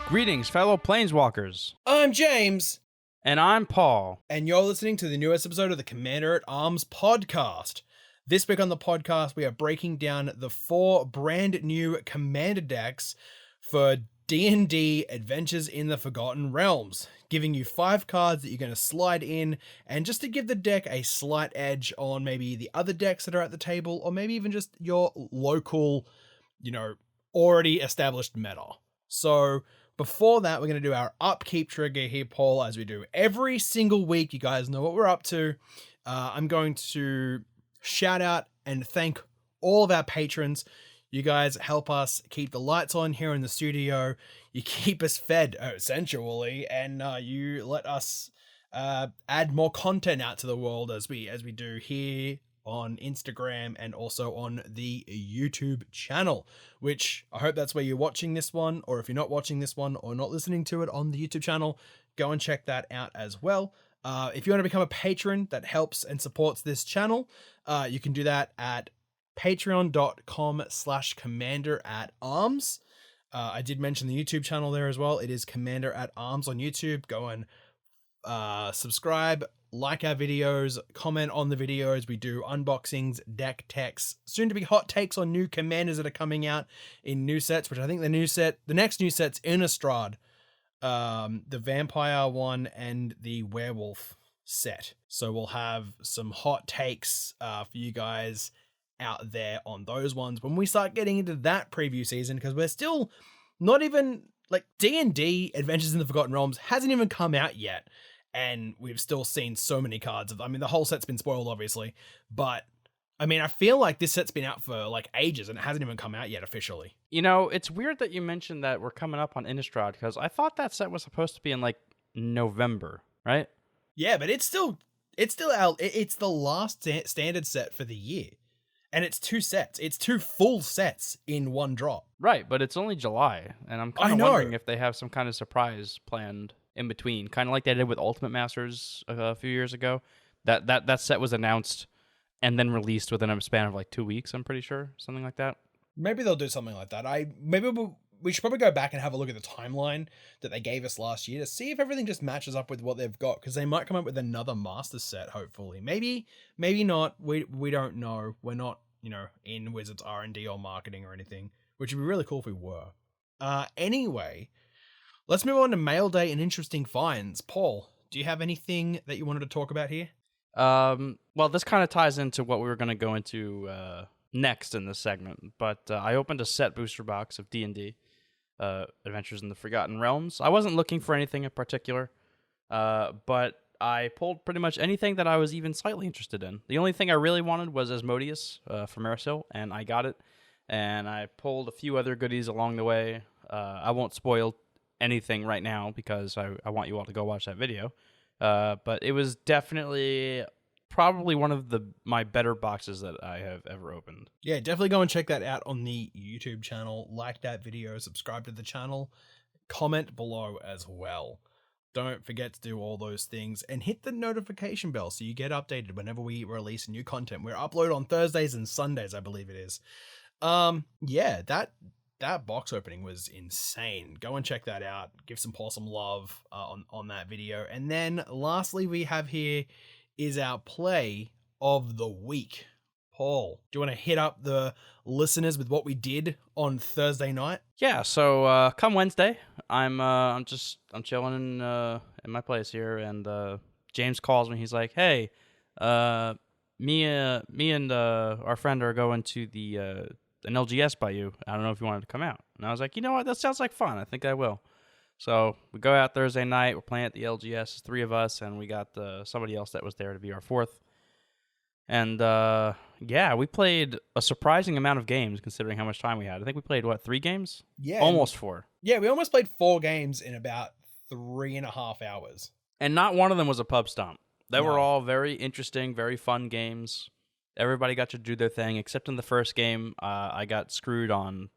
Greetings, fellow Planeswalkers. I'm James. And I'm Paul. And you're listening to the newest episode of the Commander at Arms podcast. This week on the podcast, we are breaking down the 4 brand new Commander decks for D&D Adventures in the Forgotten Realms, giving you 5 cards that you're going to slide in, and just to give the deck a slight edge on maybe the other decks that are at the table, or maybe even just your local, already established meta. So before that, we're going to do our upkeep trigger here, Paul, as we do every single week. You guys know what we're up to. I'm going to shout out and thank all of our patrons. You guys help us keep the lights on here in the studio. You keep us fed, essentially, and you let us add more content out to the world as we do here on Instagram and also on the YouTube channel, which I hope that's where you're watching this one, or if you're not watching this one or not listening to it on the YouTube channel, go and check that out as well. If you want to become a patron that helps and supports this channel, you can do that at patreon.com/commanderatarms. I did mention the YouTube channel there as well. It is Commander at Arms on YouTube. Go and subscribe, like our videos, comment on the videos. We do unboxings, deck techs, soon to be hot takes on new commanders that are coming out in new sets, which I think the next new set's Innistrad, the vampire one and the werewolf set. So we'll have some hot takes for you guys out there on those ones when we start getting into that preview season, because we're still not even like D&D Adventures in the Forgotten Realms hasn't even come out yet, and we've still seen so many cards. The whole set's been spoiled, obviously, but I feel like this set's been out for like ages and it hasn't even come out yet officially. It's weird that you mentioned that we're coming up on Innistrad, because I thought that set was supposed to be in like November, right? Yeah, but it's still out. It's the last standard set for the year. And it's 2 sets. It's 2 full sets in one drop. Right, but it's only July, and I'm kind of wondering if they have some kind of surprise planned in between, kind of like they did with Ultimate Masters a few years ago. That set was announced and then released within a span of like 2 weeks, I'm pretty sure, something like that. Maybe they'll do something like that. We should probably go back and have a look at the timeline that they gave us last year to see if everything just matches up with what they've got, because they might come up with another master set, hopefully. Maybe not. We don't know. We're not, in Wizards R&D or marketing or anything, which would be really cool if we were. Anyway, let's move on to Mail Day and interesting finds. Paul, do you have anything that you wanted to talk about here? Well, this kind of ties into what we were going to go into next in this segment, but I opened a set booster box of D&D. Adventures in the Forgotten Realms. I wasn't looking for anything in particular, but I pulled pretty much anything that I was even slightly interested in. The only thing I really wanted was Asmodeus from Erissil, and I got it, and I pulled a few other goodies along the way. I won't spoil anything right now because I want you all to go watch that video, but it was definitely probably one of my better boxes that I have ever opened. Yeah, definitely go and check that out on the YouTube channel. Like that video, subscribe to the channel, comment below as well. Don't forget to do all those things and hit the notification bell so you get updated whenever we release new content. We're upload on Thursdays and Sundays, I believe it is. Yeah, that box opening was insane. Go and check that out. Give some Paul some love on that video. And then lastly, we have here is our play of the week. Paul, do you want to hit up the listeners with what we did on Thursday night? Yeah, so come Wednesday, I'm chilling in my place here, and James calls me. He's like, "Hey, me and our friend are going to an LGS by you. I don't know if you wanted to come out." And I was like, "You know what? That sounds like fun. I think I will." So we go out Thursday night. We're playing at the LGS, 3 of us, and we got somebody else that was there to be our 4th. And yeah, we played a surprising amount of games considering how much time we had. I think we played 3 games? Yeah, almost 4. Yeah, we almost played 4 games in about 3.5 hours. And not one of them was a pub stomp. They were all very interesting, very fun games. Everybody got to do their thing, except in the first game, I got screwed on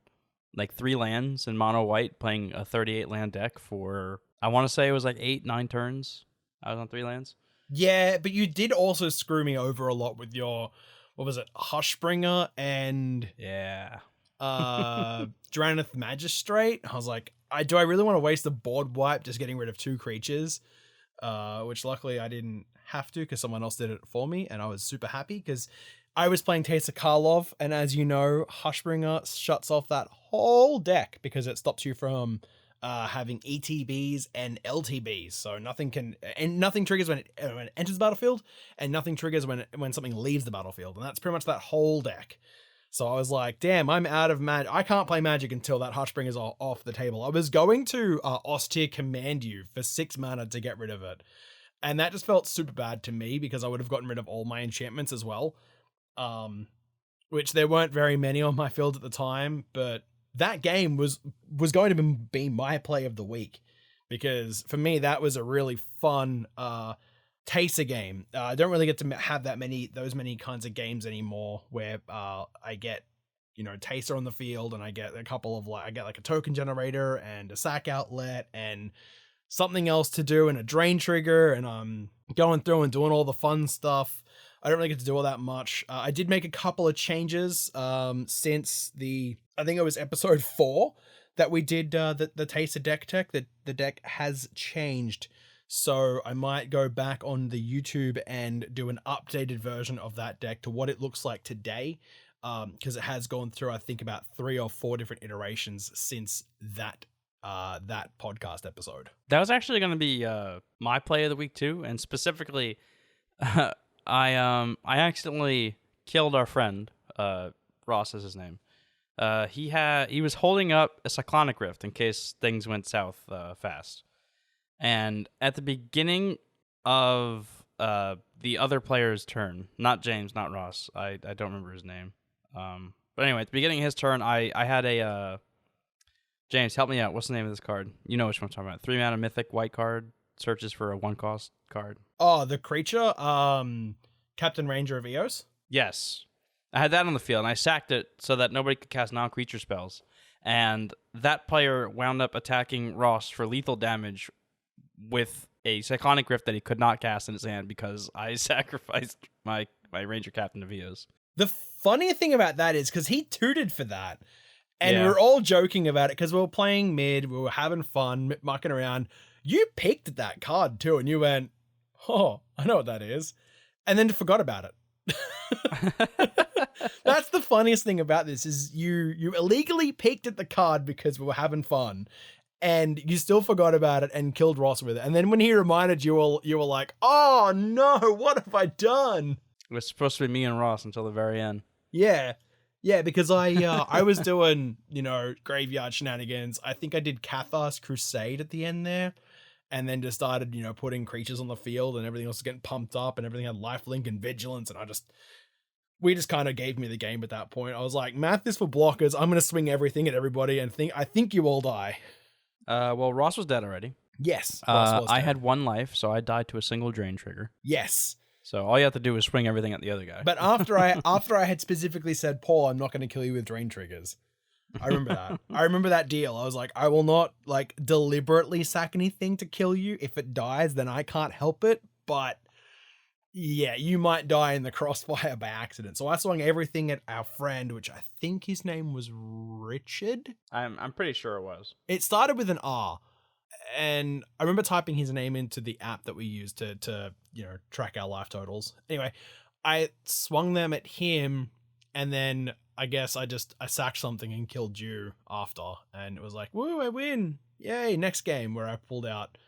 like 3 lands in mono white, playing a 38 land deck for, I want to say it was like 8-9 turns. I was on 3 lands. Yeah, but you did also screw me over a lot with your, what was it, Hushbringer and yeah, Draneth Magistrate. I was like, do I really want to waste the board wipe just getting rid of 2 creatures? Which luckily I didn't have to because someone else did it for me, and I was super happy because I was playing Teysa Karlov, and as you know, Hushbringer shuts off that whole deck because it stops you from having ETBs and LTBs. So nothing triggers when it enters the battlefield, and nothing triggers when something leaves the battlefield, and that's pretty much that whole deck. So I was like, damn, I'm out of Magic. I can't play Magic until that Hushbringer's off the table. I was going to Austere Command You for 6 mana to get rid of it. And that just felt super bad to me because I would have gotten rid of all my enchantments as well. Which there weren't very many on my field at the time. But that game was going to be my play of the week. Because for me, that was a really fun Teysa game. I don't really get to have those many kinds of games anymore where I get, Teysa on the field and I get a couple of I get like a token generator and a sack outlet and something else to do and a drain trigger, and I'm going through and doing all the fun stuff. I don't really get to do all that much. I did make a couple of changes since I think it was episode 4 that we did the Teysa deck tech. The deck has changed. So I might go back on the YouTube and do an updated version of that deck to what it looks like today. Because it has gone through, I think, about 3 or 4 different iterations since that podcast episode. That was actually going to be my play of the week too, and specifically, I accidentally killed our friend. Ross is his name. He was holding up a Cyclonic Rift in case things went south fast. And at the beginning of the other player's turn, not James, not Ross, I don't remember his name. But anyway, at the beginning of his turn, I had a... James, help me out. What's the name of this card? You know which one I'm talking about. 3 mana mythic white card. Searches for a 1-cost card. Oh, the creature? Captain Ranger of Eos? Yes. I had that on the field, and I sacked it so that nobody could cast non-creature spells. And that player wound up attacking Ross for lethal damage with a Cyclonic Rift that he could not cast in his hand because I sacrificed my Ranger Captain of Eos. The funny thing about that is because he tooted for that. And we were all joking about it because we were playing mid, we were having fun, mucking around. You picked that card too, and you went, oh, I know what that is. And then forgot about it. That's the funniest thing about this is you illegally picked at the card because we were having fun. And you still forgot about it and killed Ross with it. And then when he reminded you, you were like, oh no, what have I done? It was supposed to be me and Ross until the very end. Yeah. Yeah, because I was doing, graveyard shenanigans. I think I did Cathar's Crusade at the end there. And then just started, putting creatures on the field and everything else was getting pumped up and everything had lifelink and vigilance. And we just kind of gave me the game at that point. I was like, math is for blockers. I'm going to swing everything at everybody and I think you all die. Well, Ross was dead already. Yes. Ross was I dead. had 1 life, so I died to a single drain trigger. Yes. So all you have to do is swing everything at the other guy. But after I had specifically said, Paul, I'm not going to kill you with drain triggers. I remember that. I remember that deal. I was like, I will not deliberately sack anything to kill you. If it dies, then I can't help it. But yeah, you might die in the crossfire by accident. So I swung everything at our friend, which I think his name was Richard. I'm pretty sure it was. It started with an R. And I remember typing his name into the app that we use to track our life totals. Anyway, I swung them at him, and then I guess I sacked something and killed you after, and it was like, woo, I win. Yay, next game where I pulled out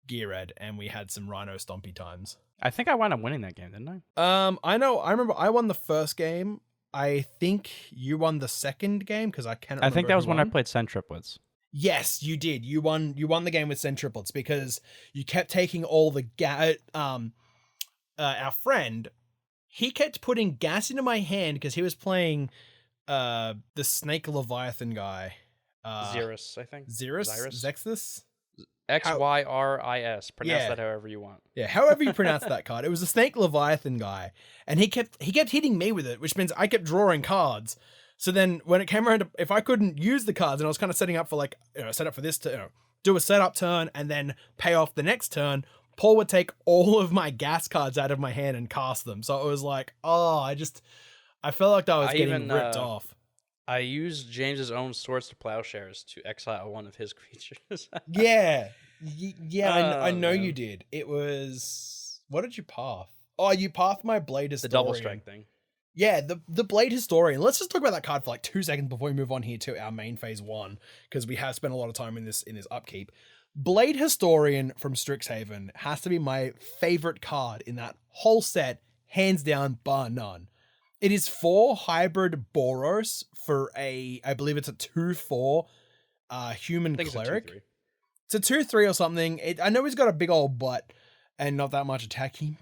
Geared and we had some Rhino Stompy times. I think I wound up winning that game, didn't I? I remember I won the first game. I think you won the second game because I cannot remember. I think that was who when won. I played Centriplets. Yes, you did. You won the game with centriplets because you kept taking all the our friend, he kept putting gas into my hand because he was playing the Snake Leviathan guy. Xyrus, I think. Xyrus? Zexus? Xyris. Pronounce that however you want. Yeah, however you pronounce that card. It was the Snake Leviathan guy. And he kept hitting me with it, which means I kept drawing cards. So then when it came around to, if I couldn't use the cards and I was kind of setting up for set up for this to do a setup turn and then pay off the next turn, Paul would take all of my gas cards out of my hand and cast them. So it was like, I felt like I was getting ripped off. I used James's own Swords to Plowshares to exile one of his creatures. Yeah. I Oh, know you man. did. It was... What did you path? Oh, you pathed my Blade The Historian. double strike thing. Yeah, the Blade Historian. Let's just talk about that card for like 2 seconds before we move on here to our main phase 1, because we have spent a lot of time in this upkeep. Blade Historian from Strixhaven has to be my favorite card in that whole set, hands down, bar none. It is 4 hybrid Boros for I believe it's a 2/4 human I think cleric. it's a 2/3. It's a 2/3 or something. I know he's got a big old butt and not that much attack. He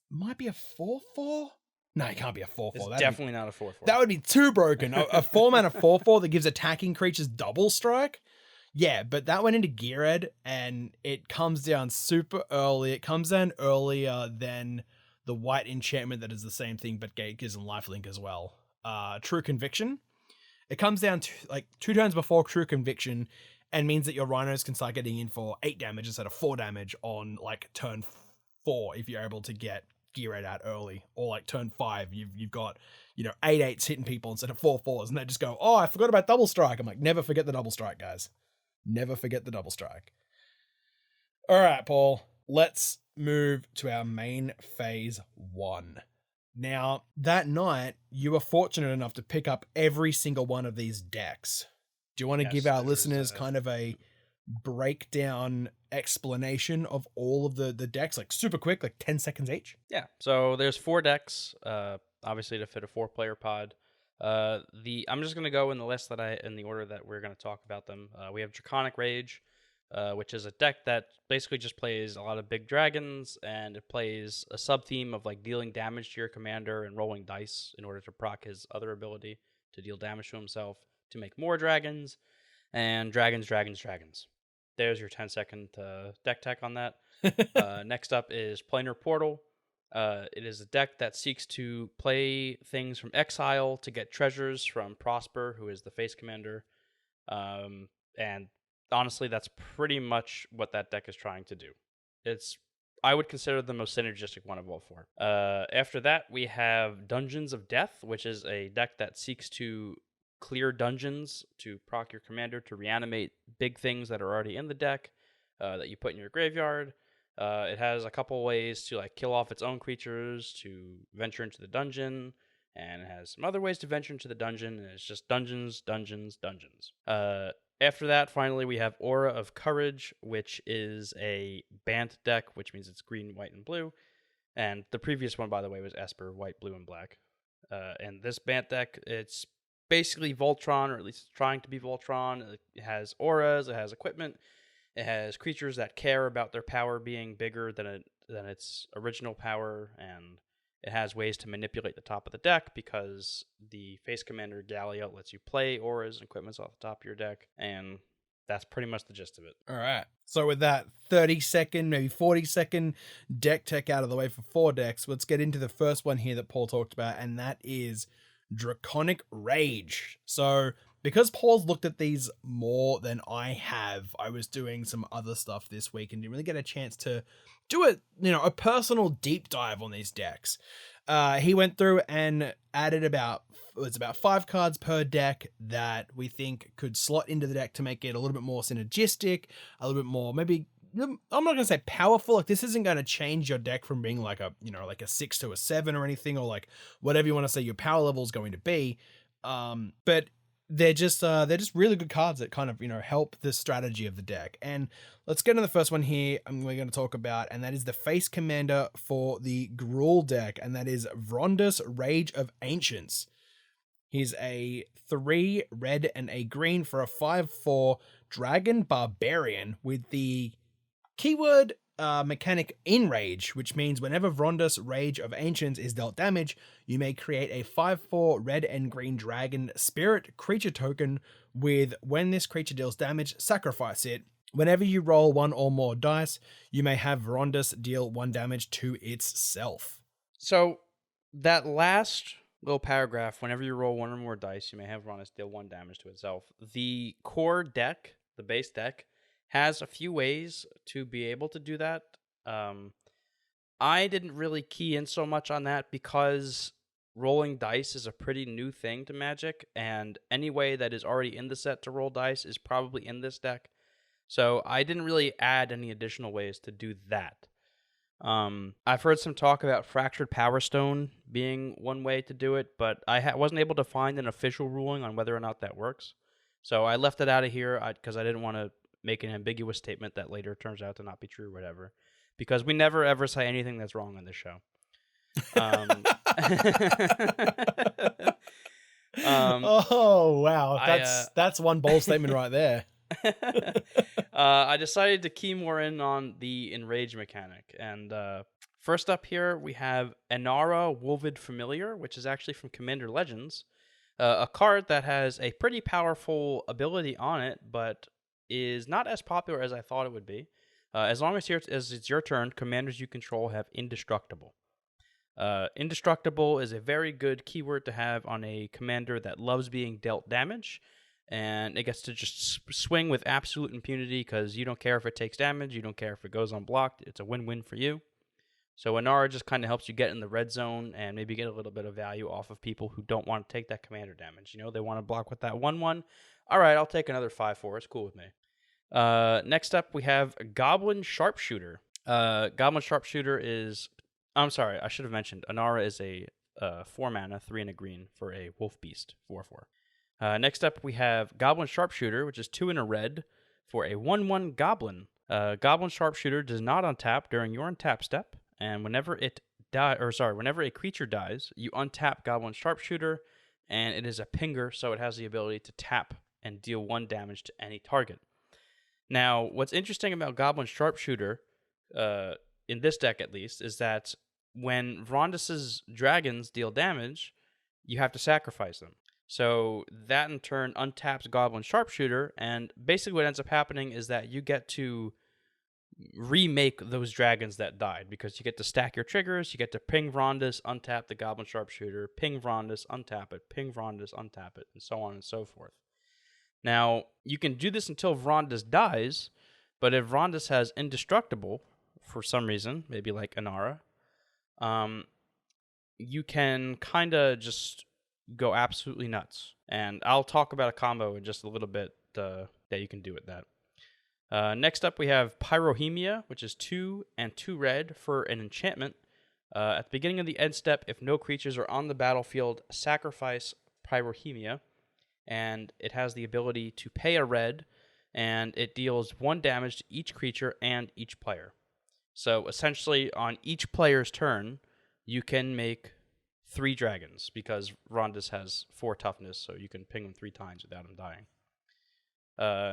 might be a 4/4. No, he can't be a 4/4. It's That'd definitely not a 4/4. that would be too broken. A 4-mana 4/4 that gives attacking creatures double strike. Yeah, but that went into Geared, and it comes down super early. It comes down earlier than the white enchantment that is the same thing, but gives them lifelink as well. True Conviction. It comes down to like 2 turns before True Conviction, and means that your rhinos can start getting in for 8 damage instead of 4 damage on like turn 4 if you're able to get Geared out early, or like turn 5 you've got 8/8s hitting people instead of 4/4s, and they just go, oh, I forgot about double strike. I'm like, never forget the double strike, guys. Never forget the double strike. All right, Paul, let's move to our main phase 1. Now, that night, you were fortunate enough to pick up every single one of these decks. Do you want to Yes, give our there listeners is a- kind of a breakdown explanation of all of the decks, like super quick, like 10 seconds each? Yeah. So there's 4 decks, obviously to fit a 4-player pod. I'm just gonna go in the list in the order that we're gonna talk about them. We have Draconic Rage, which is a deck that basically just plays a lot of big dragons, and it plays a sub theme of like dealing damage to your commander and rolling dice in order to proc his other ability to deal damage to himself to make more dragons, and dragons. There's your 10-second deck tech on that. Next up is Planar Portal. It is a deck that seeks to play things from exile to get treasures from Prosper, who is the face commander. And honestly, that's pretty much what that deck is trying to do. I would consider the most synergistic one of all 4. After that, we have Dungeons of Death, which is a deck that seeks to clear dungeons to proc your commander to reanimate big things that are already in the deck that you put in your graveyard. It has a couple ways to like kill off its own creatures to venture into the dungeon, and it has some other ways to venture into the dungeon, and it's just dungeons. After that, finally, we have Aura of Courage, which is a Bant deck, which means it's green, white, and blue. And the previous one, by the way, was Esper, white, blue, and black. And this Bant deck, it's basically Voltron, or at least trying to be Voltron. It has auras, it has equipment, it has creatures that care about their power being bigger than its original power, and it has ways to manipulate the top of the deck because the face commander Gallia lets you play auras and equipments off the top of your deck, and that's pretty much the gist of it. All right. So with that 30-second, maybe 40-second deck tech out of the way for 4 decks, let's get into the first one here that Paul talked about, and that is Draconic Rage. So because Paul's looked at these more than I have, I was doing some other stuff this week and didn't really get a chance to do a personal deep dive on these decks. He went through and added about 5 cards per deck that we think could slot into the deck to make it a little bit more synergistic, a little bit more, maybe, I'm not going to say powerful. Like, this isn't going to change your deck from being like a 6 to a 7 or anything, or like whatever you want to say your power level is going to be. But they're just really good cards that kind of, help the strategy of the deck. And let's get into the first one here we're going to talk about, and that is the face commander for the Gruul deck, and that is Vrondis, Rage of Ancients. He's a 3 red and a green for a 5/4 dragon barbarian with the keyword mechanic Enrage, which means whenever Vrondis, Rage of Ancients is dealt damage, you may create a 5/4 red and green dragon spirit creature token with, when this creature deals damage, sacrifice it. Whenever you roll 1 or more dice, you may have Vrondis deal 1 damage to itself. So that last little paragraph, whenever you roll 1 or more dice, you may have Vrondis deal 1 damage to itself. The core deck, the base deck, has a few ways to be able to do that. I didn't really key in so much on that because rolling dice is a pretty new thing to Magic, and any way that is already in the set to roll dice is probably in this deck. So I didn't really add any additional ways to do that. I've heard some talk about Fractured Power Stone being one way to do it, but I wasn't able to find an official ruling on whether or not that works. So I left it out of here because I didn't want to make an ambiguous statement that later turns out to not be true or whatever. Because we never ever say anything that's wrong on this show. Oh wow, that's one bold statement right there. I decided to key more in on the enrage mechanic, and first up here we have Anara Familiar, which is actually from Commander Legends, a card that has a pretty powerful ability on it, but is not as popular as I thought it would be. As long as it's your turn, commanders you control have Indestructible. Indestructible is a very good keyword to have on a commander that loves being dealt damage, and it gets to just swing with absolute impunity because you don't care if it takes damage, you don't care if it goes unblocked, it's a win-win for you. So Anara just kind of helps you get in the red zone and maybe get a little bit of value off of people who don't want to take that commander damage. You know, they want to block with that 1/1. All right, I'll take another 5/4. It's cool with me. Next up, we have Goblin Sharpshooter. Goblin Sharpshooter is... I'm sorry, I should have mentioned. Anara is a 4 mana, 3 and a green for a Wolf Beast, 4/4. Next up, we have Goblin Sharpshooter, which is 2 and a red for a 1/1 Goblin. Goblin Sharpshooter does not untap during your untap step, and whenever a creature dies, you untap Goblin Sharpshooter, and it is a pinger, so it has the ability to tap and deal 1 damage to any target. Now, what's interesting about Goblin Sharpshooter, in this deck at least, is that when Vrondis' dragons deal damage, you have to sacrifice them. So that in turn untaps Goblin Sharpshooter, and basically what ends up happening is that you get to remake those dragons that died, because you get to stack your triggers, you get to ping Vrondis, untap the Goblin Sharpshooter, ping Vrondis, untap it, ping Vrondis, untap it, and so on and so forth. Now, you can do this until Vrondis dies, but if Vrondis has Indestructible, for some reason, maybe like Anara, you can kind of just go absolutely nuts. And I'll talk about a combo in just a little bit that you can do with that. Next up, we have Pyrohemia, which is 2 and 2 red for an enchantment. At the beginning of the end step, if no creatures are on the battlefield, sacrifice Pyrohemia, and it has the ability to pay a red, and it deals 1 damage to each creature and each player. So essentially, on each player's turn, you can make 3 dragons, because Vrondis has 4 toughness, so you can ping them 3 times without him dying.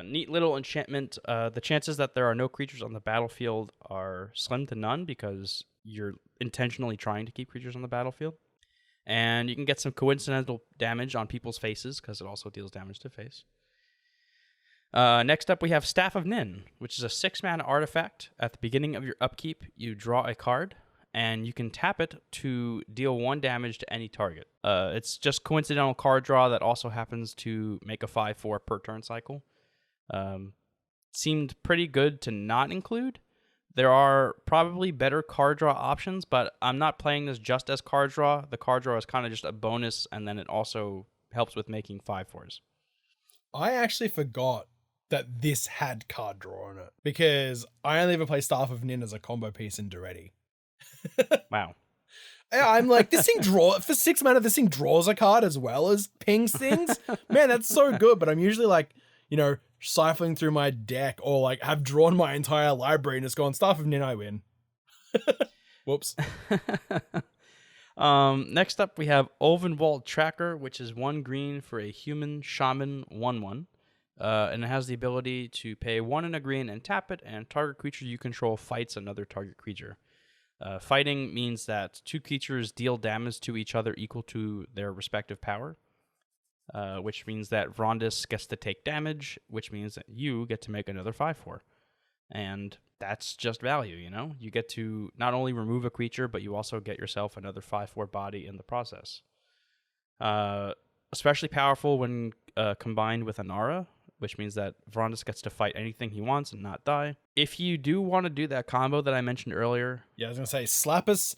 Neat little enchantment. The chances that there are no creatures on the battlefield are slim to none, because you're intentionally trying to keep creatures on the battlefield. And you can get some coincidental damage on people's faces, because it also deals damage to face. Next up, we have Staff of Nin, which is a 6-mana artifact. At the beginning of your upkeep, you draw a card, and you can tap it to deal 1 damage to any target. It's just coincidental card draw that also happens to make a 5/4 per turn cycle. Seemed pretty good to not include. There are probably better card draw options, but I'm not playing this just as card draw. The card draw is kind of just a bonus, and then it also helps with making 5/4s. I actually forgot that this had card draw on it, because I only ever play Staff of Nin as a combo piece in Duretti. Wow. I'm like, this thing for 6 mana, this thing draws a card as well as pings things. Man, that's so good. But I'm usually like, siphoning through my deck, or like have drawn my entire library and just gone, Staff of Nin, I win. Whoops. Next up, we have Ovenwald Tracker, which is 1 green for a human shaman 1/1. And it has the ability to pay 1 and a green and tap it, and target creature you control fights another target creature. Fighting means that 2 creatures deal damage to each other equal to their respective power, which means that Vrondis gets to take damage, which means that you get to make another 5/4. And that's just value, You get to not only remove a creature, but you also get yourself another 5/4 body in the process. Especially powerful when combined with Anara, which means that Vrondis gets to fight anything he wants and not die. If you do want to do that combo that I mentioned earlier... Yeah, I was going to say, slap us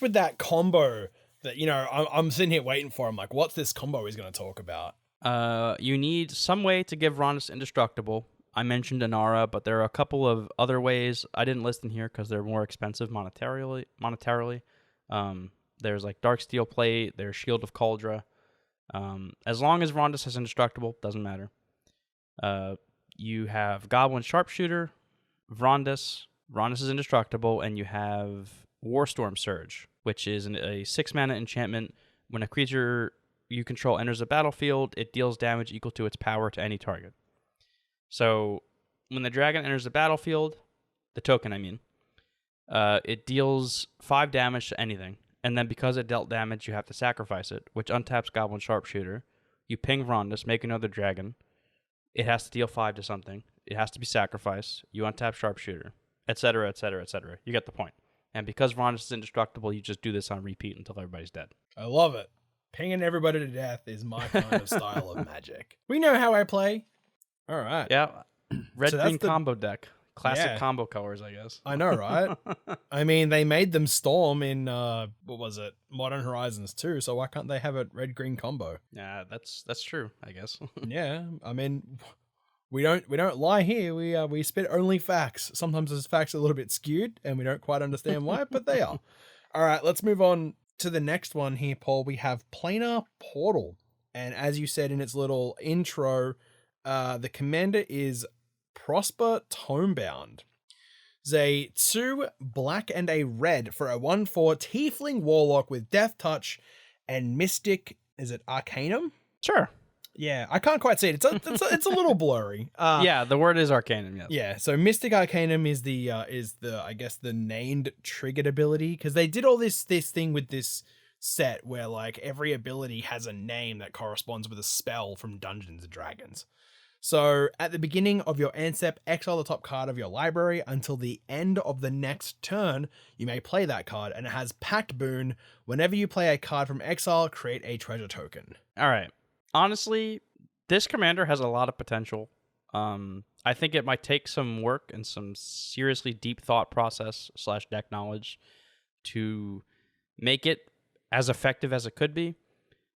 with that combo that, you know, I'm sitting here waiting for. I'm like, what's this combo he's going to talk about? You need some way to give Vrondis indestructible. I mentioned Anara, but there are a couple of other ways I didn't list in here because they're more expensive monetarily. There's like Dark Steel Plate, there's Shield of Cauldra. As long as Vrondis is indestructible, doesn't matter. You have Goblin Sharpshooter, Vrondis. Vrondis is indestructible, and you have Warstorm Surge, which is a 6-mana enchantment. When a creature you control enters the battlefield, it deals damage equal to its power to any target. So when the dragon enters the battlefield, the token I mean, it deals 5 damage to anything. And then because it dealt damage, you have to sacrifice it, which untaps Goblin Sharpshooter. You ping Vrondis, make another dragon. It has to deal 5 to something. It has to be sacrificed. You untap Sharpshooter, etc., etc., etc. You get the point. And because Vrondis is indestructible, you just do this on repeat until everybody's dead. I love it. Pinging everybody to death is my kind of style of magic. We know how I play. All right. Yeah. Red-green combo deck. Classic Yeah. combo colors, I guess. I know, right? I mean, they made them Storm in, what was it? Modern Horizons 2, so why can't they have a red-green combo? Yeah, that's true, I guess. Yeah, I mean, we don't lie here. We spit only facts. Sometimes those facts are a little bit skewed, and we don't quite understand why, but they are. All right, let's move on to the next one here, Paul. We have Planar Portal, and as you said in its little intro, the commander is Prosper Tomebound. It's a 2 black and a red for a 1/4 Tiefling Warlock with Death Touch and Mystic. Is it Arcanum? Sure. Yeah, I can't quite see it. It's a little blurry. Yeah, the word is Arcanum. Yes. Yeah. So Mystic Arcanum is the I guess the named triggered ability, because they did all this thing with this set where like every ability has a name that corresponds with a spell from Dungeons and Dragons. So at the beginning of your end step, exile the top card of your library until the end of the next turn. You may play that card, and it has Pact Boon. Whenever you play a card from exile, create a treasure token. All right. Honestly, this commander has a lot of potential. I think it might take some work and some seriously deep thought process / deck knowledge to make it as effective as it could be.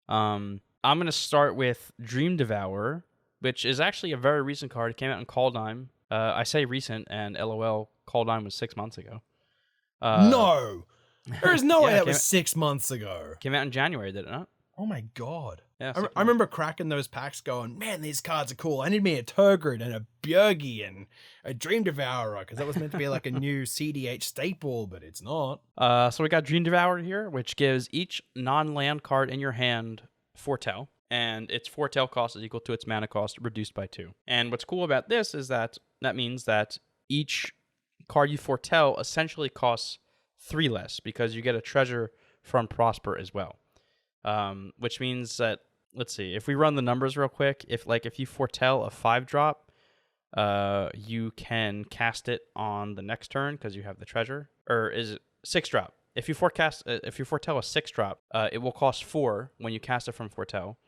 I'm going to start with Dream Devourer, which is actually a very recent card. It came out in Kaldheim. I say recent, and LOL, Kaldheim was 6 months ago. No! There is no way Yeah, that was 6 months ago. Came out in January, did it not? Oh my god. Yeah, I remember cracking those packs going, man, these cards are cool. I need me a Turgid and a Bjergi and a Dream Devourer, because that was meant to be like a new CDH staple, but it's not. So we got Dream Devourer here, which gives each non-land card in your hand foretell, and its foretell cost is equal to its mana cost reduced by 2. And what's cool about this is that means that each card you foretell essentially costs 3 less, because you get a treasure from Prosper as well. Which means that, let's see, if we run the numbers real quick, if you foretell a 5-drop, you can cast it on the next turn because you have the treasure. Or is it 6-drop? If you foretell a 6-drop, it will cost 4 when you cast it from foretell.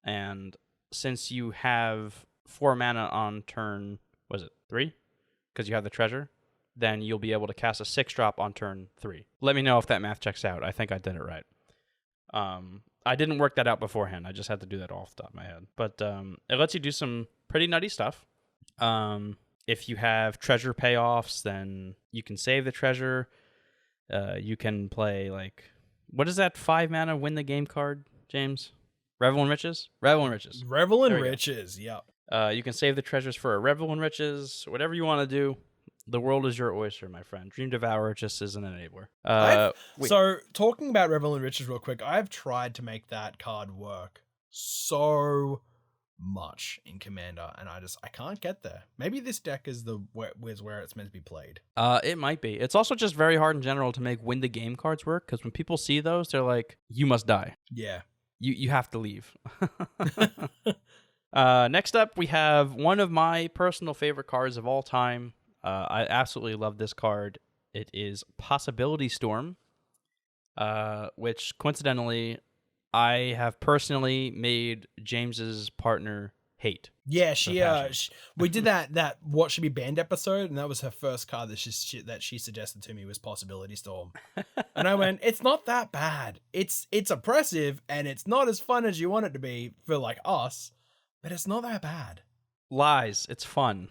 And since you have 4 mana on turn, was it 3? Because you have the treasure, then you'll be able to cast a 6-drop on turn 3. Let me know if that math checks out. I think I did it right. I didn't work that out beforehand. I just had to do that off the top of my head. But it lets you do some pretty nutty stuff. If you have treasure payoffs, then you can save the treasure. You can play, like, what is that 5 mana win the game card, James? Revel in Riches? Revel in Riches. Revel in Riches, yep. You can save the treasures for a Revel in Riches, whatever you want to do. The world is your oyster, my friend. Dream Devourer just is an enabler. So, talking about Revel in Riches real quick, I've tried to make that card work so much in Commander, and I can't get there. Maybe this deck is where it's meant to be played. It might be. It's also just very hard in general to make win the game cards work, because when people see those, they're like, you must die. Yeah. You have to leave. Next up, we have one of my personal favorite cards of all time. I absolutely love this card. It is Possibility Storm, which coincidentally, I have personally made James's partner hate. Yeah, passion. we did that what should be banned episode, and that was her first card that she suggested to me was Possibility Storm. And I went, it's not that bad. It's oppressive and it's not as fun as you want it to be for like us, but it's not that bad. Lies. It's fun.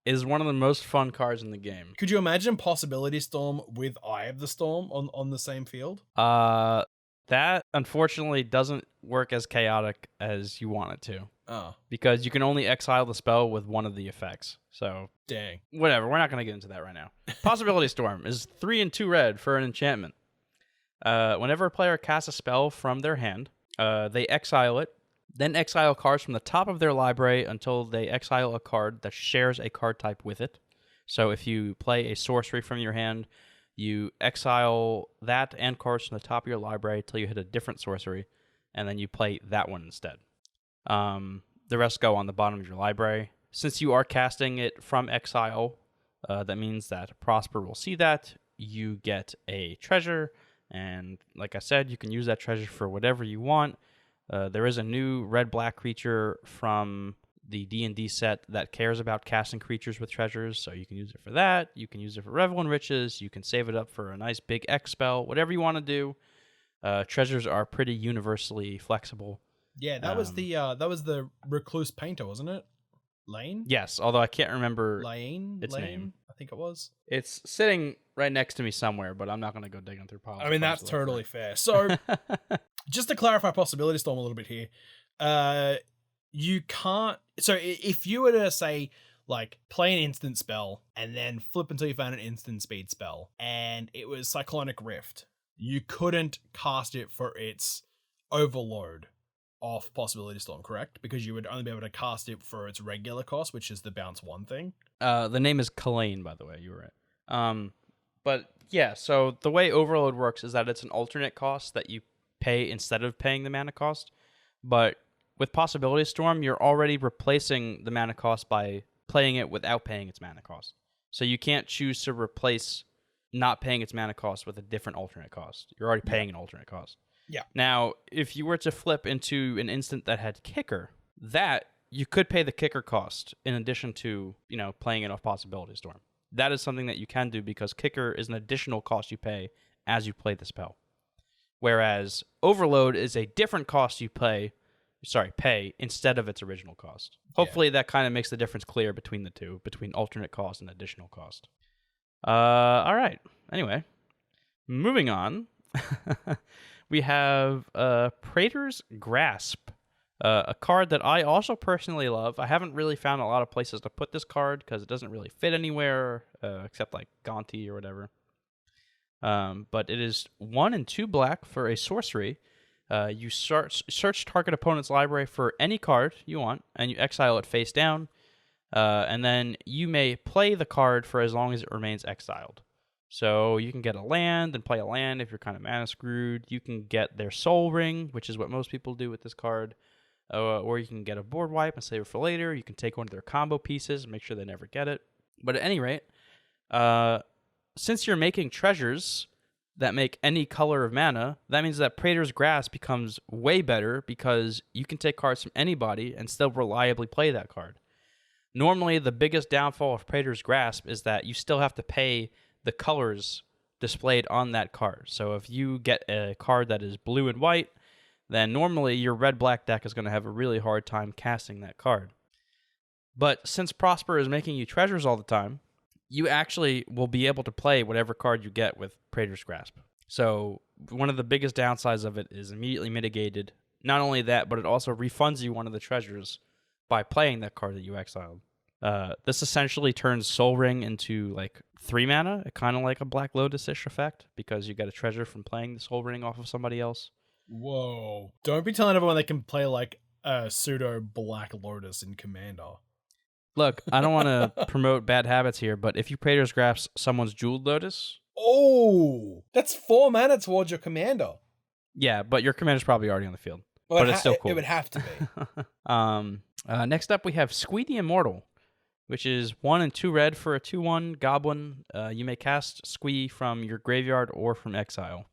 It is one of the most fun cards in the game. Could you imagine Possibility Storm with Eye of the Storm on the same field? That unfortunately doesn't work as chaotic as you want it to. Oh. Because you can only exile the spell with one of the effects. So Dang. whatever, we're not going to get into that right now. Possibility Storm is 3 and 2 red for an enchantment. Whenever a player casts a spell from their hand, they exile it, then exile cards from the top of their library until they exile a card that shares a card type with it. So if you play a sorcery from your hand, you exile that and cards from the top of your library until you hit a different sorcery, and then you play that one instead. The rest go on the bottom of your library. Since you are casting it from exile, that means that Prosper will see that. You get a treasure, and like I said, you can use that treasure for whatever you want. There is a new red-black creature from the D&D set that cares about casting creatures with treasures, so you can use it for that. You can use it for Revel in Riches. You can save it up for a nice big X spell, whatever you want to do. Treasures are pretty universally flexible. Yeah, that was the Recluse Painter, wasn't it? Lane? Yes, although I can't remember its Lane? name. I think it was. It's sitting right next to me somewhere, but I'm not going to go digging through piles. I mean, that's totally fair. So, just to clarify Possibility Storm a little bit here, you can't... So, if you were to, say, like, play an instant spell, and then flip until you found an instant speed spell, and it was Cyclonic Rift, you couldn't cast it for its overload off Possibility Storm, correct? Because you would only be able to cast it for its regular cost, which is the bounce 1 thing. The name is Kalain, by the way. You were right. But yeah, so the way Overload works is that it's an alternate cost that you pay instead of paying the mana cost. But with Possibility Storm, you're already replacing the mana cost by playing it without paying its mana cost. So you can't choose to replace not paying its mana cost with a different alternate cost. You're already paying an alternate cost. Yeah. Now, if you were to flip into an instant that had Kicker, that you could pay the Kicker cost in addition to, playing it off Possibility Storm. That is something that you can do because Kicker is an additional cost you pay as you play the spell. Whereas Overload is a different cost you pay instead of its original cost. Hopefully that kind of makes the difference clear between the two, between alternate cost and additional cost. All right. Anyway, moving on. We have Praetor's Grasp, a card that I also personally love. I haven't really found a lot of places to put this card because it doesn't really fit anywhere except like Gonti or whatever. But it is 1 and 2 black for a sorcery. You search target opponent's library for any card you want, and you exile it face down. And then you may play the card for as long as it remains exiled. So you can get a land and play a land if you're kind of mana screwed. You can get their Soul Ring, which is what most people do with this card. Or you can get a board wipe and save it for later. You can take one of their combo pieces and make sure they never get it. But at any rate, since you're making treasures that make any color of mana, that means that Praetor's Grasp becomes way better because you can take cards from anybody and still reliably play that card. Normally, the biggest downfall of Praetor's Grasp is that you still have to pay the colors displayed on that card. So if you get a card that is blue and white, then normally your red-black deck is going to have a really hard time casting that card. But since Prosper is making you treasures all the time, you actually will be able to play whatever card you get with Praetor's Grasp. So one of the biggest downsides of it is immediately mitigated. Not only that, but it also refunds you one of the treasures by playing that card that you exiled. This essentially turns Soul Ring into like 3 mana, kind of like a Black Lotus-ish effect, because you get a treasure from playing the Soul Ring off of somebody else. Whoa. Don't be telling everyone they can play like a pseudo Black Lotus in Commander. Look, I don't want to promote bad habits here, but if you Praetor's Grasp someone's Jeweled Lotus... Oh! That's 4 mana towards your Commander. Yeah, but your Commander's probably already on the field. Well, but it's still cool. It would have to be. Next up, we have Squee the Immortal, which is 1 and 2 red for a 2/1 goblin. You may cast Squee from your graveyard or from exile.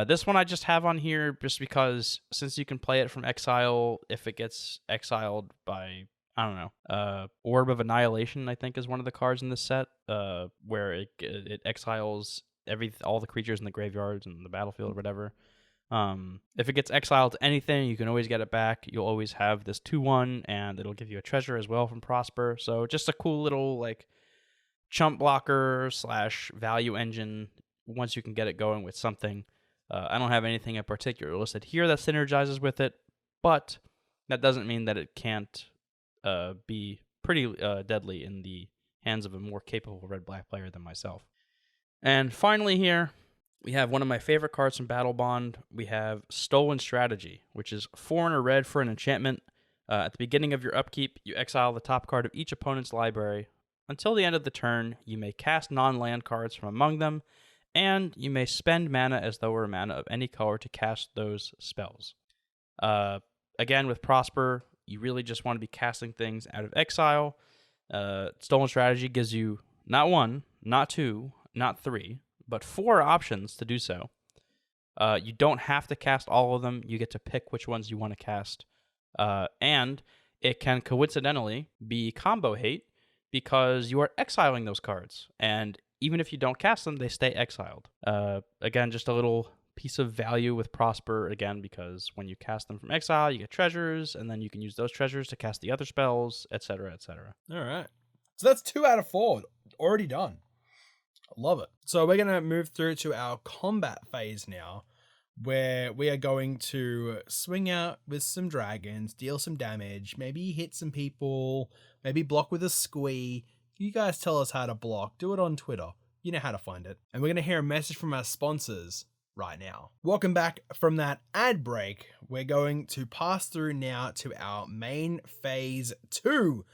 This one I just have on here just because since you can play it from exile, if it gets exiled by I don't know. Orb of Annihilation, I think, is one of the cards in this set, where it exiles all the creatures in the graveyards and the battlefield or whatever. If it gets exiled to anything, you can always get it back. You'll always have this 2/1, and it'll give you a treasure as well from Prosper. So just a cool little like chump blocker / value engine once you can get it going with something. I don't have anything in particular listed here that synergizes with it, but that doesn't mean that it can't be pretty deadly in the hands of a more capable red-black player than myself. And finally here, we have one of my favorite cards from Battle Bond. We have Stolen Strategy, which is 4 and a red for an enchantment. At the beginning of your upkeep, you exile the top card of each opponent's library. Until the end of the turn, you may cast non-land cards from among them, and you may spend mana as though it were mana of any color to cast those spells. Again, with Prosper, you really just want to be casting things out of exile. Stolen Strategy gives you not 1, not 2, not 3, but 4 options to do so. You don't have to cast all of them. You get to pick which ones you want to cast. And it can coincidentally be combo hate because you are exiling those cards. And even if you don't cast them, they stay exiled. Again, just a little piece of value with Prosper, again, because when you cast them from exile, you get treasures, and then you can use those treasures to cast the other spells, etc., etc. All right. So that's 2 out of 4 already done. I love it. So we're going to move through to our combat phase now, where we are going to swing out with some dragons, deal some damage, maybe hit some people, maybe block with a squee. You guys tell us how to block. Do it on Twitter. You know how to find it. And we're going to hear a message from our sponsors right now. Welcome back from that ad break. We're going to pass through now to our main phase 2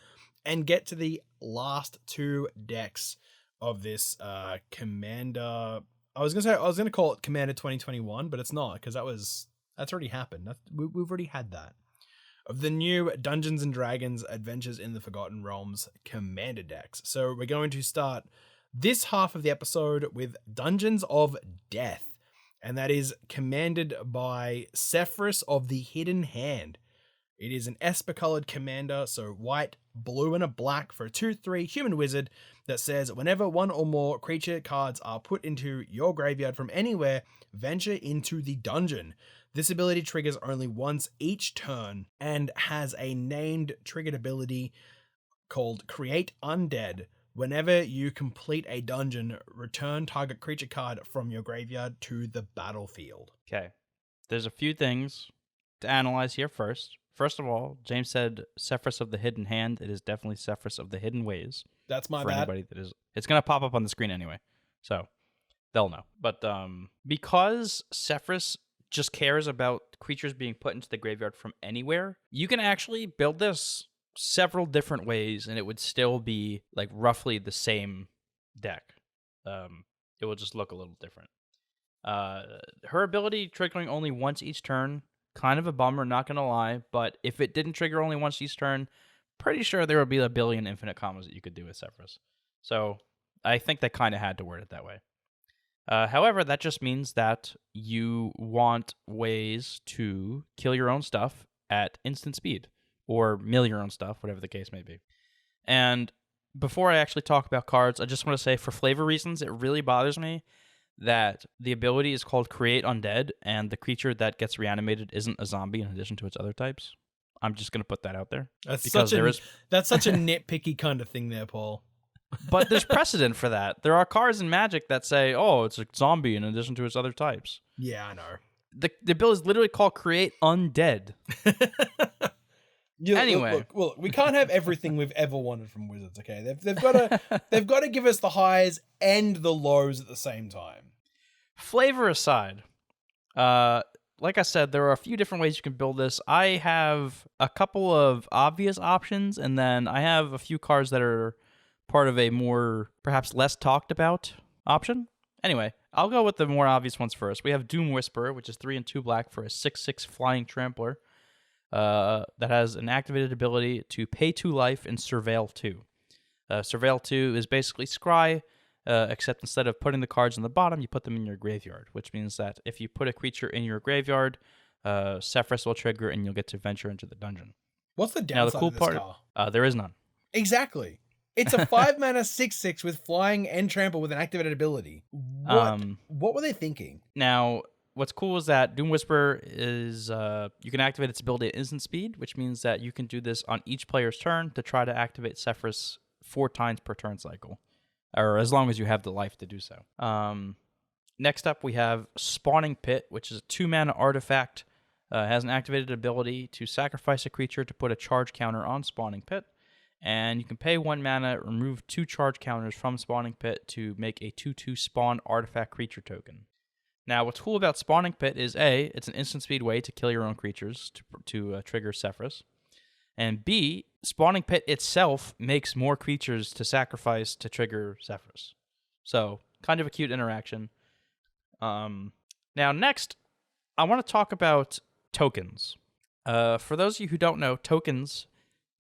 and get to the last 2 decks of this Commander. I was gonna call it Commander 2021, but it's not, because that's already happened. We've already had that. Of the new Dungeons and Dragons Adventures in the Forgotten Realms Commander decks. So we're going to start this half of the episode with Dungeons of Death, and that is commanded by Sephris of the Hidden Hand. It is an Esper-colored commander, so white, blue, and a black for a 2/3 human wizard that says whenever 1 or more creature cards are put into your graveyard from anywhere, venture into the dungeon. This ability triggers only once each turn and has a named triggered ability called Create Undead. Whenever you complete a dungeon, return target creature card from your graveyard to the battlefield. Okay. There's a few things to analyze here first. First of all, James said Sephris of the Hidden Hand. It is definitely Sephris of the Hidden Ways. That's my for bad. Anybody that is, it's going to pop up on the screen anyway, so they'll know. But because Sephris just cares about creatures being put into the graveyard from anywhere, you can actually build this several different ways, and it would still be like roughly the same deck. It will just look a little different. Her ability triggering only once each turn, kind of a bummer, not gonna lie, but if it didn't trigger only once each turn, pretty sure there would be a billion infinite combos that you could do with Sephris. So I think they kind of had to word it that way. However, that just means that you want ways to kill your own stuff at instant speed, or mill your own stuff, whatever the case may be. And before I actually talk about cards, I just want to say, for flavor reasons, it really bothers me that the ability is called Create Undead, and the creature that gets reanimated isn't a zombie in addition to its other types. I'm just going to put that out there. That's such a nitpicky kind of thing there, Paul. But there's precedent for that. There are cards in Magic that say, oh, it's a zombie in addition to its other types. Yeah, I know. The ability is literally called Create Undead. Anyway, look, we can't have everything we've ever wanted from Wizards. Okay, they've got to give us the highs and the lows at the same time. Flavor aside, like I said, there are a few different ways you can build this. I have a couple of obvious options, and then I have a few cards that are part of a more, perhaps less talked about option. Anyway, I'll go with the more obvious ones first. We have Doom Whisperer, which is 3 and 2 black for a 6/6 flying trampler. That has an activated ability to pay 2 life and Surveil 2. Surveil 2 is basically Scry, except instead of putting the cards on the bottom, you put them in your graveyard, which means that if you put a creature in your graveyard, Sephris will trigger and you'll get to venture into the dungeon. What's the Now, the downside cool of this part, car? there is none. Exactly. It's a 5 mana 6/6 with flying and trample with an activated ability. What were they thinking? Now, what's cool is that Doom Whisper is you can activate its ability at instant speed, which means that you can do this on each player's turn to try to activate Sephiroth 4 times per turn cycle, or as long as you have the life to do so. Next up, we have Spawning Pit, which is a 2-mana artifact. Has an activated ability to sacrifice a creature to put a charge counter on Spawning Pit. And you can pay 1 mana, remove 2 charge counters from Spawning Pit to make a 2/2 spawn artifact creature token. Now, what's cool about Spawning Pit is A, it's an instant speed way to kill your own creatures to trigger Sephiroth. And B, Spawning Pit itself makes more creatures to sacrifice to trigger Sephiroth. So, kind of a cute interaction. Now, next, I want to talk about tokens. For those of you who don't know, tokens,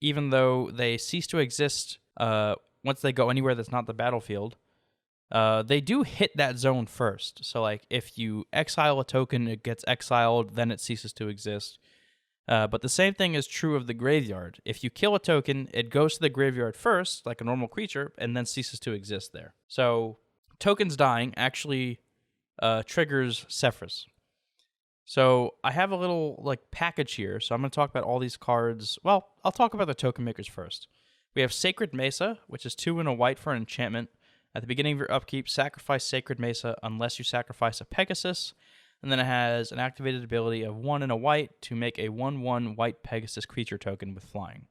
even though they cease to exist once they go anywhere that's not the battlefield, they do hit that zone first. So, like, if you exile a token, it gets exiled, then it ceases to exist. But the same thing is true of the graveyard. If you kill a token, it goes to the graveyard first, like a normal creature, and then ceases to exist there. So, tokens dying actually triggers Sephiroth. So I have a little package here. So I'm going to talk about all these cards. Well, I'll talk about the token makers first. We have Sacred Mesa, which is 2 and a white for an enchantment. At the beginning of your upkeep, sacrifice Sacred Mesa unless you sacrifice a Pegasus. And then it has an activated ability of 1 and a white to make a 1/1 white Pegasus creature token with flying.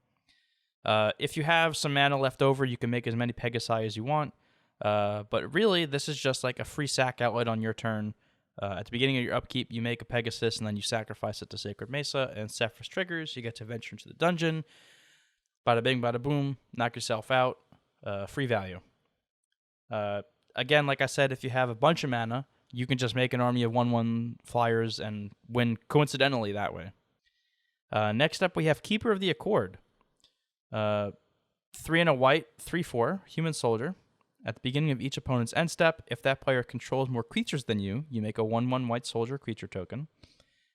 If you have some mana left over, you can make as many Pegasi as you want. But really, this is just like a free sack outlet on your turn. At the beginning of your upkeep, you make a Pegasus, and then you sacrifice it to Sacred Mesa, and Sephiroth triggers. You get to venture into the dungeon. Bada bing, bada boom. Knock yourself out. Free value. Again, like I said, if you have a bunch of mana, you can just make an army of 1/1 flyers and win coincidentally that way. Next up, we have Keeper of the Accord. 3 and a white, 3/4, human soldier. At the beginning of each opponent's end step, if that player controls more creatures than you, you make a 1/1 white soldier creature token.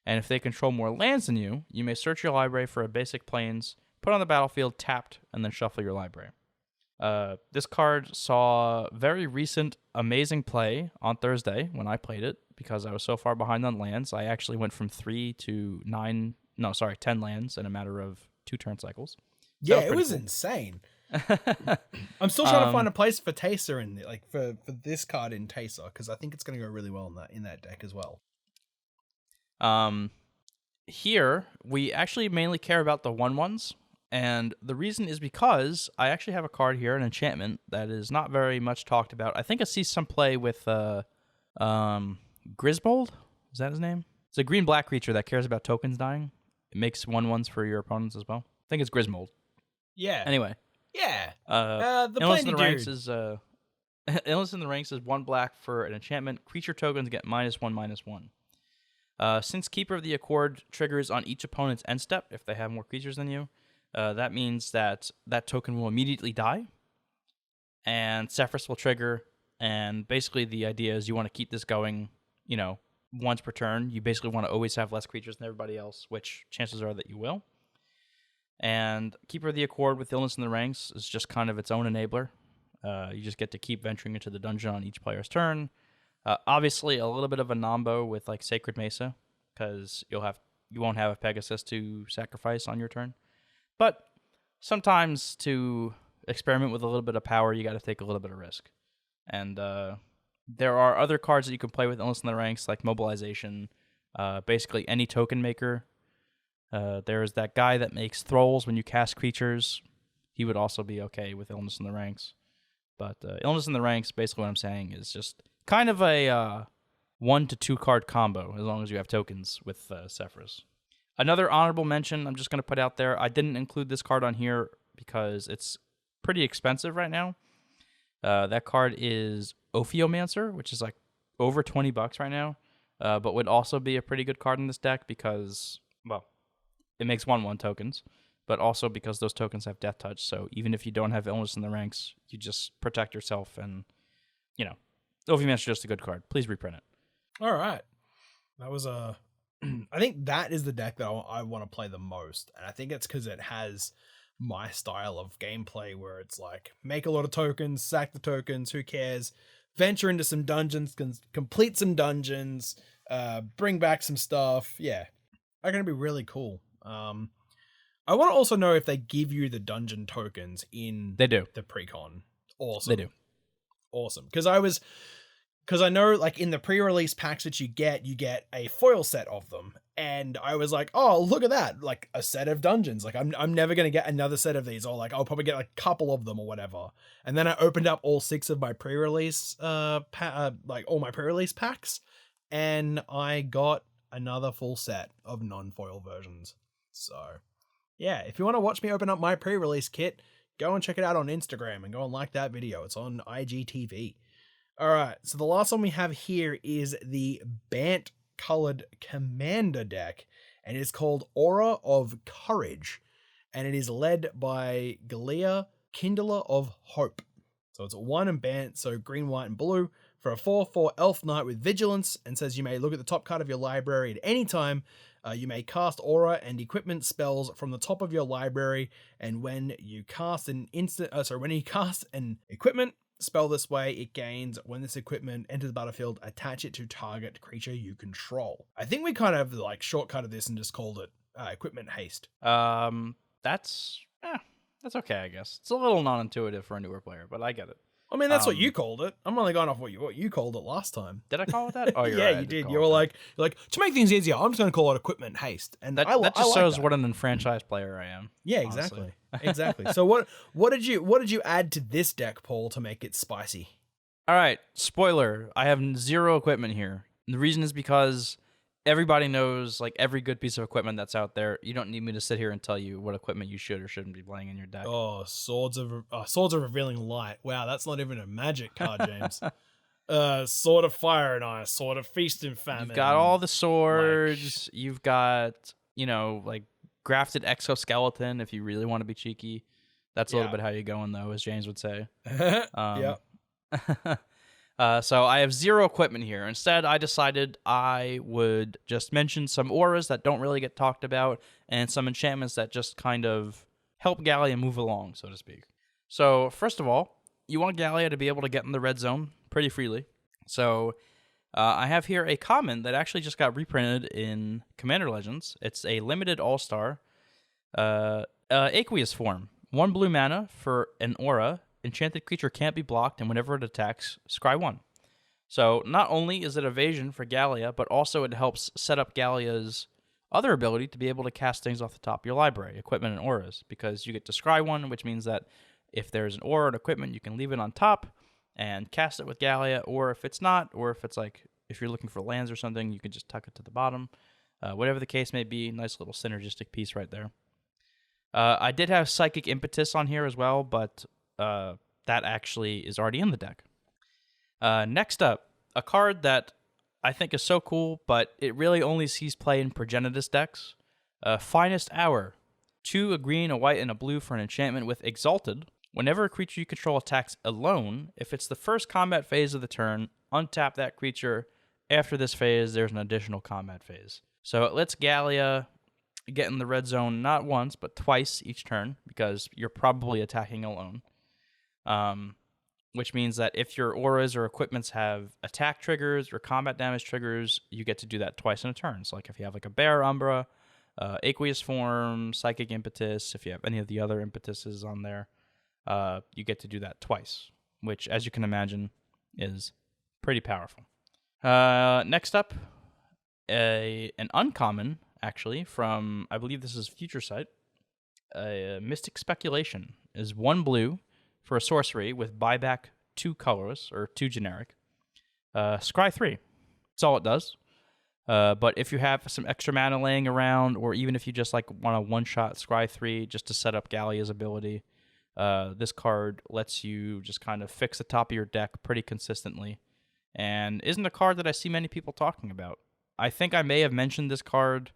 And if they control more lands than you, you may search your library for a basic plains, put on the battlefield, tapped, and then shuffle your library. This card saw very recent amazing play on Thursday when I played it, because I was so far behind on lands. I actually went from 3 to 10 lands in a matter of 2 turn cycles. So yeah, it was insane. I'm still trying to find a place for Taser for this card in Taser, because I think it's going to go really well in that deck as well. Here we actually mainly care about the 1/1s, and the reason is because I actually have a card here, an enchantment that is not very much talked about. I think I see some play with Grisbold. Is that his name? It's a green-black creature that cares about tokens dying. It makes 1/1s for your opponents as well. I think it's Grismold. Yeah. Anyway. Yeah. The Endless in the Ranks is Endless in the Ranks is 1 black for an enchantment. Creature tokens get -1/-1. Since Keeper of the Accord triggers on each opponent's end step if they have more creatures than you, that means that token will immediately die, and Sephiroth will trigger. And basically, the idea is you want to keep this going, once per turn. You basically want to always have less creatures than everybody else, which chances are that you will. And Keeper of the Accord with Illness in the Ranks is just kind of its own enabler. You just get to keep venturing into the dungeon on each player's turn. Obviously, a little bit of a nombo with Sacred Mesa, because you won't have a Pegasus to sacrifice on your turn. But sometimes to experiment with a little bit of power, you got to take a little bit of risk. And there are other cards that you can play with Illness in the Ranks, like Mobilization, basically any token maker. There's that guy that makes thralls when you cast creatures. He would also be okay with Illness in the Ranks. But Illness in the Ranks, basically what I'm saying, is just kind of a 1 to 2 card combo, as long as you have tokens with Sephiroth. Another honorable mention I'm just going to put out there. I didn't include this card on here because it's pretty expensive right now. That card is Ophiomancer, which is over $20 right now, but would also be a pretty good card in this deck because, well, it makes 1/1 tokens, but also because those tokens have Death Touch. So even if you don't have Illness in the Ranks, you just protect yourself, and Ophiomancer is just a good card. Please reprint it. All right, that was a I think that is the deck that I want to play the most. And I think it's because it has my style of gameplay where it's like, make a lot of tokens, sack the tokens, who cares? Venture into some dungeons, complete some dungeons, bring back some stuff. Yeah, are going to be really cool. I want to also know if they give you the dungeon tokens in They do. the pre-con. Awesome. They do. Awesome. Because I know, like, in the pre-release packs that you get a foil set of them. And I was like, oh, look at that. Like, a set of dungeons. Like, I'm never going to get another set of these. Or, like, I'll probably get a couple of them or whatever. And then I opened up all 6 of my pre-release, all my pre-release packs. And I got another full set of non-foil versions. So, yeah, if you want to watch me open up my pre-release kit, go and check it out on Instagram and go and like that video. It's on IGTV. All right, so the last one we have here is the Bant colored commander deck, and it is called Aura of Courage, and it is led by Galea, Kindler of Hope. So it's 1 and Bant, so green, white, and blue, for a 4/4 elf knight with vigilance, and says you may look at the top card of your library at any time. You may cast aura and equipment spells from the top of your library, and when you cast an equipment spell this way, it gains when this equipment enters the battlefield, attach it to target creature you control. I think we kind of like shortcutted this and just called it equipment haste. That's okay, I guess. It's a little non-intuitive for a newer player, but I get it. I mean, that's what you called it. I'm only going off what you called it last time. Did I call it that? Oh, you're yeah, right. you did. You were like, to make things easier, I'm just going to call it equipment haste. And that just shows what an enfranchised player I am. Yeah, exactly. Exactly. So what did you add to this deck, Paul, to make it spicy? All right, spoiler, I have 0 equipment here. And the reason is because everybody knows, like, every good piece of equipment that's out there. You don't need me to sit here and tell you what equipment you should or shouldn't be playing in your deck. Oh, Swords of Revealing Light. Wow, that's not even a magic card, James. Sword of Fire and Ice, Sword of Feast and Famine. You've got all the swords. You've got, like, Grafted Exoskeleton if you really want to be cheeky. That's a little bit how you're going, though, as James would say. Yep. So I have 0 equipment here. Instead, I decided I would just mention some auras that don't really get talked about and some enchantments that just kind of help Gallia move along, so to speak. So first of all, you want Gallia to be able to get in the red zone pretty freely. So I have here a common that actually just got reprinted in Commander Legends. It's a limited all-star aqueous form. 1 blue mana for an aura. Enchanted creature can't be blocked, and whenever it attacks, scry 1. So not only is it evasion for Gallia, but also it helps set up Gallia's other ability to be able to cast things off the top of your library, equipment and auras, because you get to scry 1, which means that if there's an aura and equipment, you can leave it on top and cast it with Gallia, or if it's not, or if it's like, if you're looking for lands or something, you can just tuck it to the bottom. Whatever the case may be, nice little synergistic piece right there. I did have Psychic Impetus on here as well, but that actually is already in the deck. Next up, a card that I think is so cool, but it really only sees play in Progenitus decks. Finest Hour. 2, a green, a white, and a blue for an enchantment with Exalted. Whenever a creature you control attacks alone, if it's the first combat phase of the turn, untap that creature. After this phase, there's an additional combat phase. So it lets Gallia get in the red zone not once, but twice each turn, because you're probably attacking alone. Which means that if your auras or equipments have attack triggers or combat damage triggers, you get to do that twice in a turn. So like if you have like a Bear Umbra, Aqueous Form, Psychic Impetus, if you have any of the other impetuses on there, you get to do that twice, which, as you can imagine, is pretty powerful. Next up, an uncommon, actually, from, I believe this is Future Sight. Mystic Speculation is 1 blue for a sorcery with buyback 2 colorless, or 2 generic. Scry 3. That's all it does. But if you have some extra mana laying around, or even if you just like want a one-shot Scry 3 just to set up Gallia's ability, this card lets you just kind of fix the top of your deck pretty consistently, and isn't a card that I see many people talking about. I think I may have mentioned this card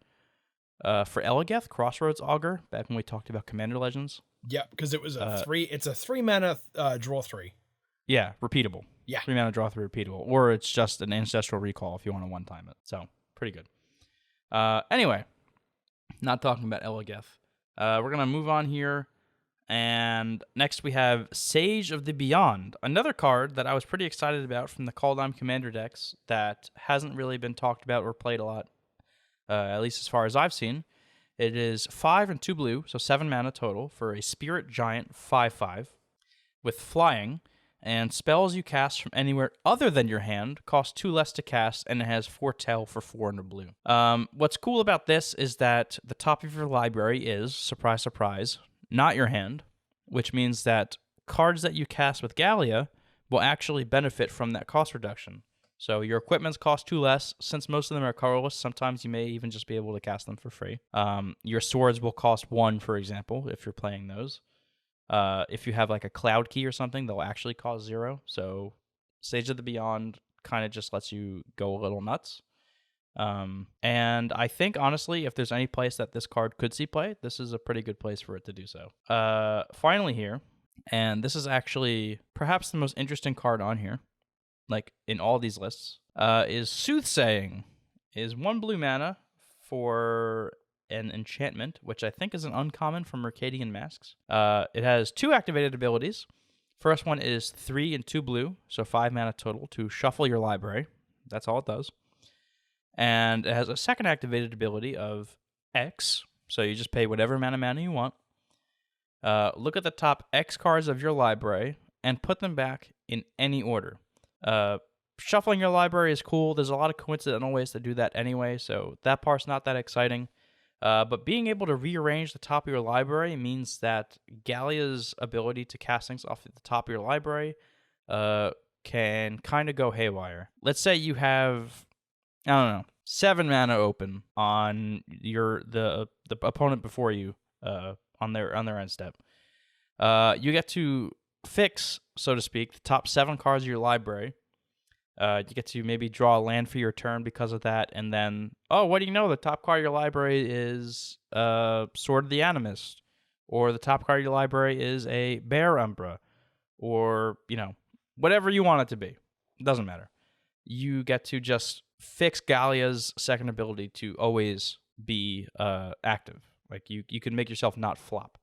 for Eligeth, Crossroads Augur, back when we talked about Commander Legends. Yep, because it was a 3. It's a 3 mana draw 3. Yeah, repeatable. Yeah, 3 mana draw 3 repeatable, or it's just an Ancestral Recall if you want to one-time it. So pretty good. Anyway, not talking about Eligeth. We're going to move on here. And next we have Sage of the Beyond, another card that I was pretty excited about from the Kaldheim Commander decks that hasn't really been talked about or played a lot, at least as far as I've seen. It is 5 and 2 blue, so 7 mana total, for a Spirit Giant 5/5 with flying, and spells you cast from anywhere other than your hand cost 2 less to cast, and it has Foretell for 4 and a blue. What's cool about this is that the top of your library is, surprise, surprise, not your hand, which means that cards that you cast with Gallia will actually benefit from that cost reduction. So your equipments cost 2 less. Since most of them are colorless, sometimes you may even just be able to cast them for free. Your swords will cost 1, for example, if you're playing those. If you have like a Cloud Key or something, they'll actually cost 0. So Sage of the Beyond kind of just lets you go a little nuts. And I think, honestly, if there's any place that this card could see play, this is a pretty good place for it to do so. Finally here, and this is actually perhaps the most interesting card on here, like in all these lists, is Soothsaying. Is 1 blue mana for an enchantment, which I think is an uncommon from Mercadian Masks. It has 2 activated abilities. First one is 3 and 2 blue, so 5 mana total, to shuffle your library. That's all it does. And it has a second activated ability of X, so you just pay whatever amount of mana you want. Look at the top X cards of your library and put them back in any order. Shuffling your library is cool. There's a lot of coincidental ways to do that anyway, so that part's not that exciting. But being able to rearrange the top of your library means that Gallia's ability to cast things off at the top of your library can kind of go haywire. Let's say you have, I don't know, 7 mana open on the opponent before you on their end step. You get to fix, so to speak, the top 7 cards of your library. You get to maybe draw a land for your turn because of that, and then, oh, what do you know? The top card of your library is Sword of the Animist, or the top card of your library is a Bear Umbra, or, whatever you want it to be. It doesn't matter. You get to just fix Gallia's second ability to always be active. Like, you can make yourself not flop,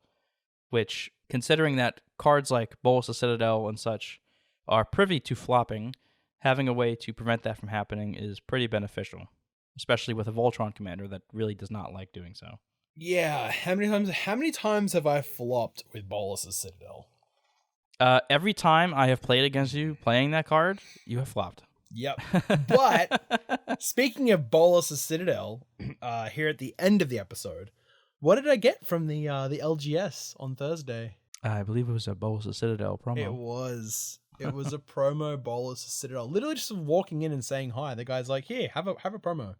which, considering that cards like Bolus the Citadel and such are privy to flopping, having a way to prevent that from happening is pretty beneficial, especially with a Voltron commander that really does not like doing so. Yeah, how many times have I flopped with Bolus's Citadel? Every time I have played against you playing that card, you have flopped. Yep. But speaking of Bolus's Citadel, here at the end of the episode, what did I get from the LGS on Thursday? I believe it was a Bolus Citadel promo. It was a promo Bolus Citadel. Literally just walking in and saying hi. The guy's like, "Here, have a promo."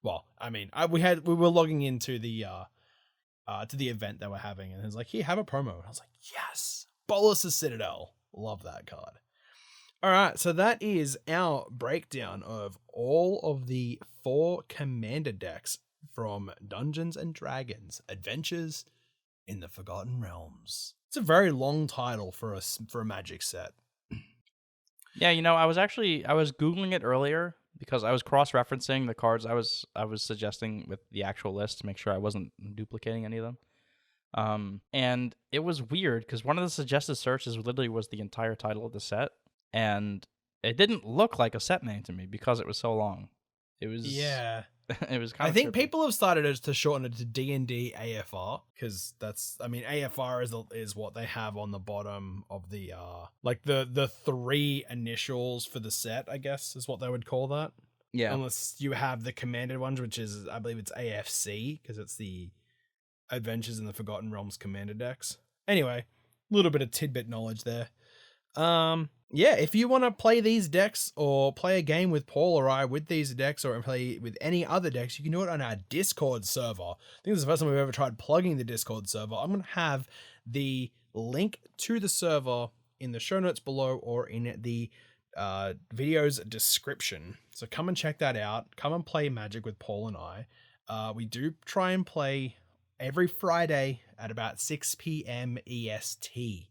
Well, I mean, we were logging into the to the event that we're having, and it was like, "Here, have a promo." And I was like, "Yes, Bolus Citadel." Love that card. All right, so that is our breakdown of all of the 4 commander decks from Dungeons and Dragons: Adventures in the Forgotten Realms. It's a very long title for a Magic set. Yeah, I was Googling it earlier because I was cross-referencing the cards I was suggesting with the actual list to make sure I wasn't duplicating any of them. And it was weird because one of the suggested searches literally was the entire title of the set, and it didn't look like a set name to me because it was so long. It was it was kind of. I think trippy. people have started to shorten it to D&D AFR because AFR is what they have on the bottom of the the 3 initials for the set, I guess is what they would call that. Yeah. Unless you have the commanded ones, which is, I believe it's AFC because it's the Adventures in the Forgotten Realms commander decks. Anyway, a little bit of tidbit knowledge there. Yeah, if you want to play these decks or play a game with Paul or I with these decks or play with any other decks, you can do it on our Discord server. I think this is the first time we've ever tried plugging the Discord server. I'm going to have the link to the server in the show notes below or in the video's description. So come and check that out. Come and play Magic with Paul and I. We do try and play every Friday at about 6 p.m. EST.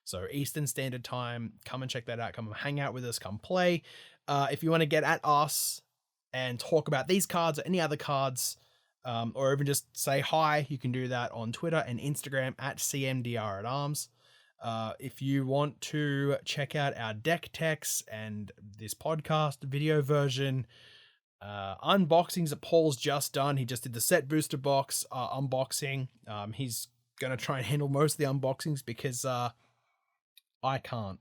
So Eastern Standard Time, come and check that out. Come and hang out with us. Come play. If you want to get at us and talk about these cards or any other cards, or even just say hi, you can do that on Twitter and Instagram at CMDR@arms. If you want to check out our deck techs and this podcast video version, unboxings that Paul's just done. He just did the set booster box unboxing. He's going to try and handle most of the unboxings because I can't.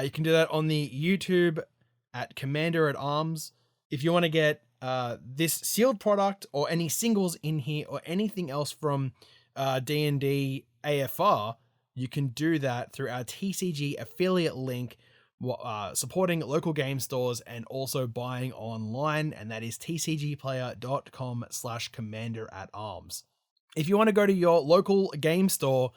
You can do that on the YouTube at Commander@arms. If you want to get this sealed product or any singles in here or anything else from D&D AFR, you can do that through our TCG affiliate link, supporting local game stores and also buying online, and that is tcgplayer.com/commander@arms. If you want to go to your local game store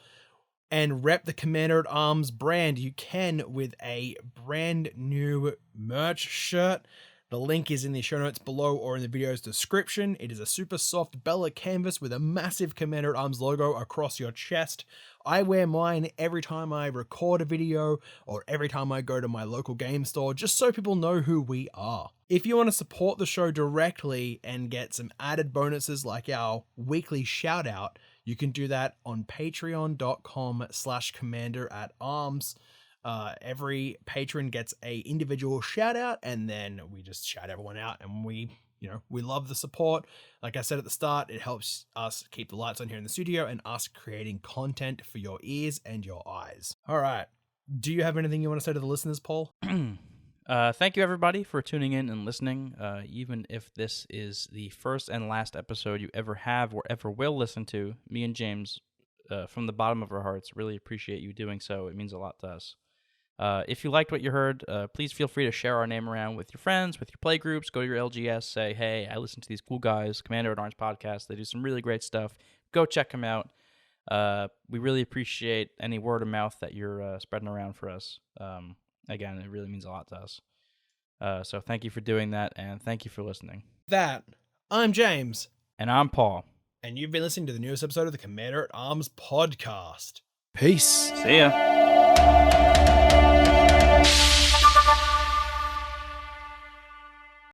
and rep the Commander@arms brand, you can with a brand new merch shirt. The link is in the show notes below or in the video's description. It is a super soft Bella canvas with a massive Commander@arms logo across your chest. I wear mine every time I record a video or every time I go to my local game store, just so people know who we are. If you want to support the show directly and get some added bonuses like our weekly shout out, you can do that on patreon.com/commander@arms. Every patron gets a individual shout out, and then we just shout everyone out, and we love the support. Like I said at the start, it helps us keep the lights on here in the studio and us creating content for your ears and your eyes. All right. Do you have anything you want to say to the listeners, Paul? Thank you, everybody, for tuning in and listening. Even if this is the first and last episode you ever have or ever will listen to, me and James, from the bottom of our hearts, really appreciate you doing so. It means a lot to us. If you liked what you heard, please feel free to share our name around with your friends, with your play groups. Go to your LGS, say, hey, I listen to these cool guys, Commander@arms podcast. They do some really great stuff. Go check them out. We really appreciate any word of mouth that you're spreading around for us. Again, it really means a lot to us. So thank you for doing that, and thank you for listening. I'm James. And I'm Paul. And you've been listening to the newest episode of the Commander@arms podcast. Peace. See ya.